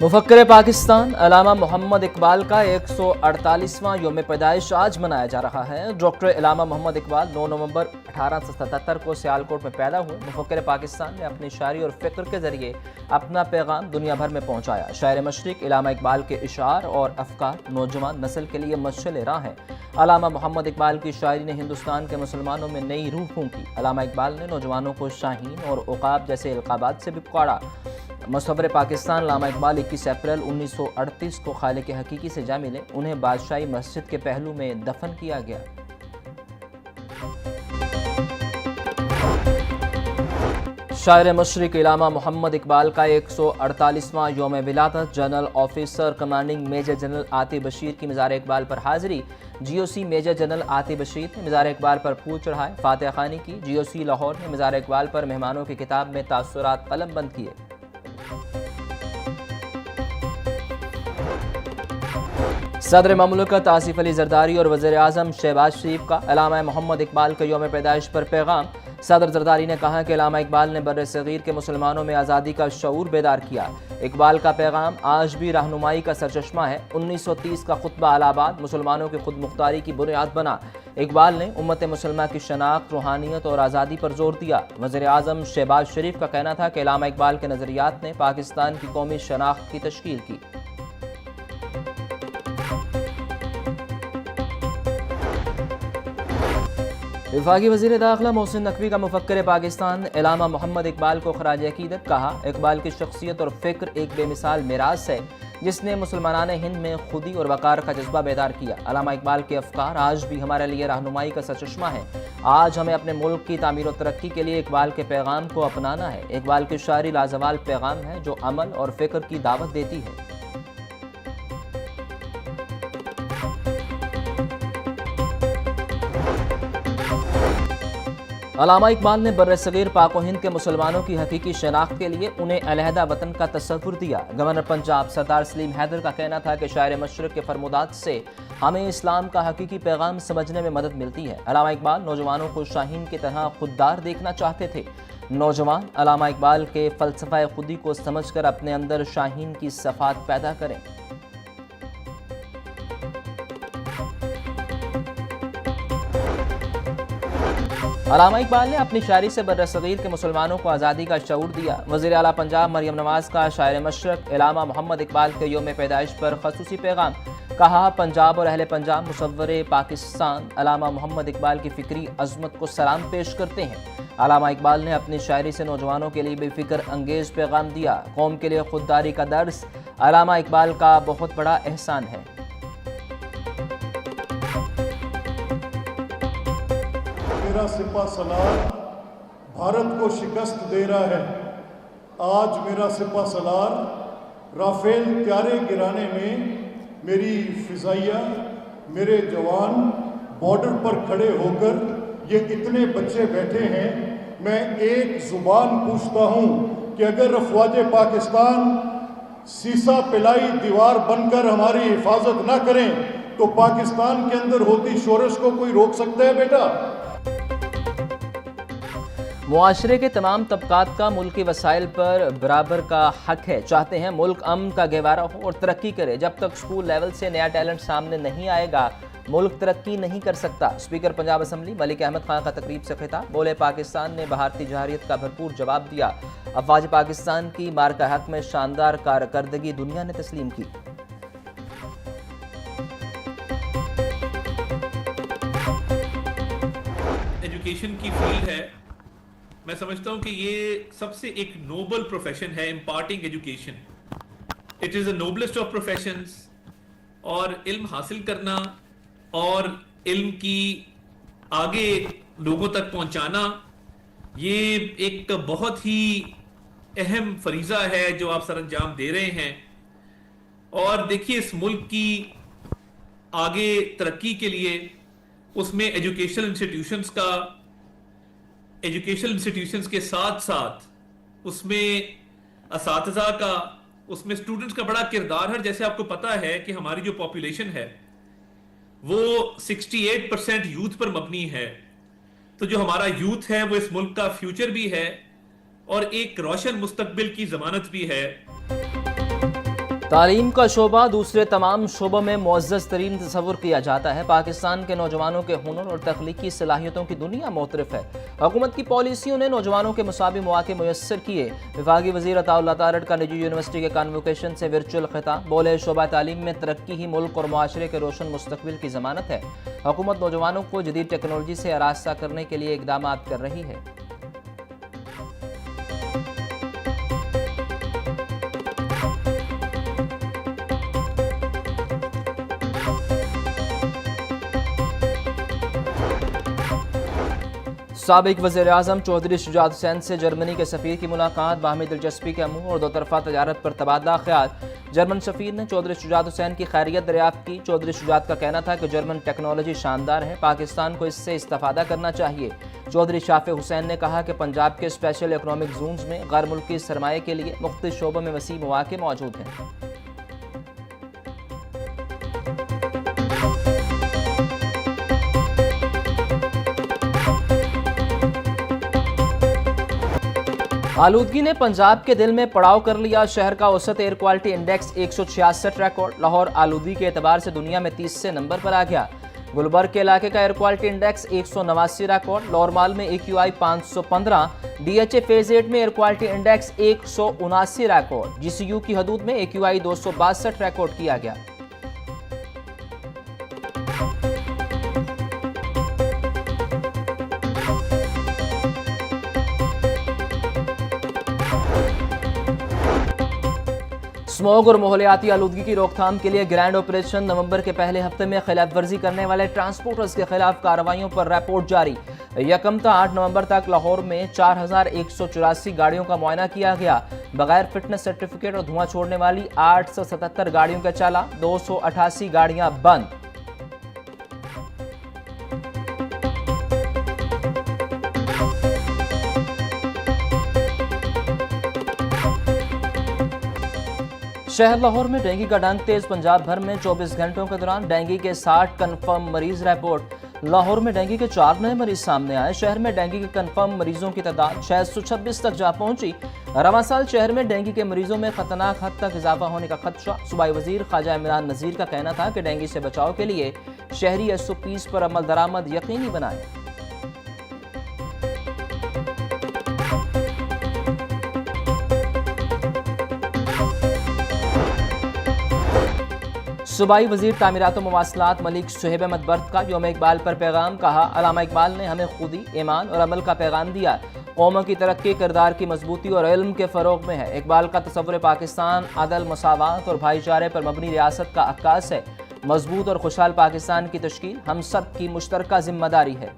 मुफक्किर पाकिस्तान अलामा मोहम्मद इकबाल का 148वां योम पैदाइश आज मनाया जा रहा है। डॉक्टर अलामा मोहम्मद इकबाल 9 नवंबर 1877 को सियालकोट में पैदा हुए। मुफक्किर पाकिस्तान ने अपनी शायरी और फ़िक्र के ज़रिए अपना पैगाम दुनिया भर में पहुँचाया। शायर मशरिक़ अलामा इकबाल के इशार और अफ़कार नौजवान नस्ल के लिए मशअल राह हैं। अलामा मोहम्मद इकबाल की शायरी ने हिंदुस्तान के मुसलमानों में नई रूह फूंकी। अलामा इकबाल ने नौजवानों को शाहीन और उक़ाब जैसे इल्क़ाबात से भी पुकारा। मुसव्विर पाकिस्तान अलामा इकबाल 21 अप्रैल 1938 को खालिक हकीकी से जा मिले। उन्हें बादशाही मस्जिद के पहलू में दफन किया गया। शायर मशरिक़ अलामा मोहम्मद इकबाल का 148वां योम विलादत general officer commanding major general Atif Bashir की मज़ार इकबाल पर हाज़िरी। GOC major general Atif Bashir ने मज़ार इकबाल पर फूल चढ़ाए, फातिहा ख़ानी की। GOC लाहौर ने मज़ार इकबाल पर मेहमानों की किताब में तासुरात कलम बंद किए। सदर ममलकत आसिफ अली जरदारी और वज़ीर आज़म शहबाज शरीफ का अलामा मोहम्मद इकबाल के योम पैदाइश पर पैगाम। सदर जरदारी ने कहा कि अलामा इकबाल ने बर्र सग़ीर के मुसलमानों में आज़ादी का शऊर बेदार किया। इकबाल का पैगाम आज भी रहनुमाई का सरचश्मा है। 1930 का खुतबा अलाहाबाद मुसलमानों की खुद मुख्तारी की बुनियाद बना। इकबाल ने उम्मत मुसलमा की शनाख्त, रूहानियत और आज़ादी पर जोर दिया। वज़ीर आज़म शहबाज शरीफ का कहना था कि अलामा इकबाल के नज़रियात ने पाकिस्तान की कौमी शनाख्त की तश्कील की। वफाकी वज़ीर दाखिला मोहसिन नकवी का मुफक्किर पाकिस्तान अलामा मोहम्मद इकबाल को खराज अकीदत कहा। इकबाल की शख्सियत और फ़िक्र एक बेमिसाल मिरास है जिसने मुसलमान हिंद में खुदी और वक़ार का जज्बा बेदार किया। अलामा इकबाल के अफ़कार आज भी हमारे लिए रहनुमाई का सरचश्मा है। आज हमें अपने मुल्क की तामीर और तरक्की के लिए इकबाल के पैगाम को अपनाना है। इकबाल की शायरी लाजवाल पैगाम है जो अमल और फ़िक्र की दावत देती है। अलामा इकबाल ने बर्र-ए-सग़ीर पाक व हिंद के मुसलमानों की हकीकी शनाख्त के लिए उन्हें अलहदा वतन का तसव्वुर दिया। गवर्नर पंजाब सरदार सलीम हैदर का कहना था कि शायर मशरिक़ के फरमुदात से हमें इस्लाम का हकीकी पैगाम समझने में मदद मिलती है। अलामा इकबाल नौजवानों को शाहीन की तरह खुददार देखना चाहते थे। नौजवान अलामा इकबाल के फ़लसफ़ा खुदी को समझकर अपने अंदर शाहीन की सफ़ात पैदा करें। अलामा इकबाल ने अपनी शायरी से बर्र-ए-सग़ीर के मुसलमानों को आज़ादी का शऊर दिया। वज़ीर आला पंजाब मरियम नवाज़ का शायर मशरिक़ अलामा मोहम्मद इकबाल के योम पैदाइश पर ख़ुसूसी पैगाम। कहा, पंजाब और अहले पंजाब मुसव्विर पाकिस्तान अलामा मोहम्मद इकबाल की फ़िक्री अज़मत को सलाम पेश करते हैं। अलामा इकबाल ने अपनी शायरी से नौजवानों के लिए बेफ़िक्र अंगेज़ पैगाम दिया। कौम के लिए खुददारी का दर्स अलामा इकबाल का बहुत बड़ा एहसान है। मेरा सिपा सलार भारत को शिकस्त दे रहा है। आज मेरा सिपा सलार राफेल त्यारे गिराने में मेरी फिजाइया, मेरे जवान बॉर्डर पर खड़े होकर ये इतने बच्चे बैठे हैं। मैं एक ज़ुबान पूछता हूँ कि अगर अफवाज पाकिस्तान सीसा पिलाई दीवार बनकर हमारी हिफाजत ना करें तो पाकिस्तान के अंदर होती शोरश को कोई रोक सकता है बेटा? मुआशरे के तमाम तबकात का मुल्की वसाइल पर बराबर का हक है। चाहते हैं मुल्क अमन का गहवारा हो और तरक्की करे। जब तक स्कूल लेवल से नया टैलेंट सामने नहीं आएगा मुल्क तरक्की नहीं कर सकता। स्पीकर पंजाब असम्बली मलिक अहमद खान का तकरीब से खिताब। बोले, पाकिस्तान ने भारतीय जवाहरियत का भरपूर जवाब दिया। अफवाज पाकिस्तान की मार्का हक में शानदार कारकर्दगी दुनिया ने तस्लीम की। एजुकेशन की फील्ड है, मैं समझता हूं कि ये सबसे एक नोबल प्रोफेशन है, imparting education. It is the noblest of professions. और इल्म हासिल करना और इल्म की आगे लोगों तक पहुंचाना ये एक बहुत ही अहम फरीज़ा है जो आप सर अंजाम दे रहे हैं। और देखिए, इस मुल्क की आगे तरक्की के लिए उसमें एजुकेशनल इंस्टीट्यूशंस के साथ साथ उसमें असातिज़ा का, उसमें स्टूडेंट्स का बड़ा किरदार है। जैसे आपको पता है कि हमारी जो पॉपुलेशन है वो 68% यूथ पर मबनी है। तो जो हमारा यूथ है वो इस मुल्क का फ्यूचर भी है और एक रोशन मुस्तकबिल की जमानत भी है। تعلیم کا شعبہ دوسرے تمام شعبوں میں معزز ترین تصور کیا جاتا ہے۔ پاکستان کے نوجوانوں کے ہنر اور تخلیقی صلاحیتوں کی دنیا معترف ہے۔ حکومت کی پالیسیوں نے نوجوانوں کے مساوی مواقع میسر کیے۔ وفاقی وزیر عطا اللہ تارڑ کا نجی یونیورسٹی کے کانووکیشن سے ورچوئل خطاب، بولے شعبہ تعلیم میں ترقی ہی ملک اور معاشرے کے روشن مستقبل کی ضمانت ہے۔ حکومت نوجوانوں کو جدید ٹیکنالوجی سے آراستہ کرنے کے لیے اقدامات کر رہی ہے۔ سابق وزیر اعظم چودھری شجاعت حسین سے جرمنی کے سفیر کی ملاقات، باہمی دلچسپی کے امور اور دو طرفہ تجارت پر تبادلہ خیال۔ جرمن سفیر نے چودھری شجاعت حسین کی خیریت دریافت کی۔ چودھری شجاعت کا کہنا تھا کہ جرمن ٹیکنالوجی شاندار ہے، پاکستان کو اس سے استفادہ کرنا چاہیے۔ چودھری شافع حسین نے کہا کہ پنجاب کے اسپیشل اکنامک زونز میں غیر ملکی سرمایہ کے لیے مختلف شعبوں میں وسیع مواقع موجود ہیں۔ آلودگی نے پنجاب کے دل میں پڑاؤ کر لیا، شہر کا اوسط air quality index 166 record, Lahore آلودگی کے اعتبار سے دنیا میں 30 نمبر پر آ گیا۔ گلبرگ کے علاقے کا ایئر کوالٹی انڈیکس 189 ریکارڈ، لورمال میں AQI 515، DHA فیز 8 میں air quality index 179 record, GCU کی حدود میں AQI 262 ریکارڈ کیا گیا۔ اسموگ اور ماحولیاتی آلودگی کی روک تھام کے لیے گرینڈ آپریشن، نومبر کے پہلے ہفتے میں خلاف ورزی کرنے والے ٹرانسپورٹرز کے خلاف کارروائیوں پر رپورٹ جاری۔ 1 تا 8 نومبر تک لاہور میں 4184 گاڑیوں کا معائنہ کیا گیا۔ بغیر فٹنس سرٹیفکیٹ اور دھواں چھوڑنے والی 877 گاڑیوں کا چالاں، 288 گاڑیاں بند۔ شہر لاہور میں ڈینگی کا ڈنک تیز، پنجاب بھر میں 24 گھنٹوں کے دوران ڈینگی کے 60 کنفرم مریض رپورٹ۔ لاہور میں ڈینگی کے 4 نئے مریض سامنے آئے۔ شہر میں ڈینگی کے کنفرم مریضوں کی تعداد 626 تک جا پہنچی۔ رواں سال شہر میں ڈینگی کے مریضوں میں خطرناک حد تک اضافہ ہونے کا خدشہ۔ صوبائی وزیر خواجہ عمران نذیر کا کہنا تھا کہ ڈینگی سے بچاؤ کے لیے شہری SOPs پر عمل درآمد یقینی بنائیں۔ صوبائی وزیر تعمیرات و مواصلات ملک صہیب احمد برد کا یوم اقبال پر پیغام، کہا علامہ اقبال نے ہمیں خودی، ایمان اور عمل کا پیغام دیا۔ قوموں کی ترقی کردار کی مضبوطی اور علم کے فروغ میں ہے۔ اقبال کا تصور پاکستان عدل، مساوات اور بھائی چارے پر مبنی ریاست کا عکاس ہے۔ مضبوط اور خوشحال پاکستان کی تشکیل ہم سب کی مشترکہ ذمہ داری ہے۔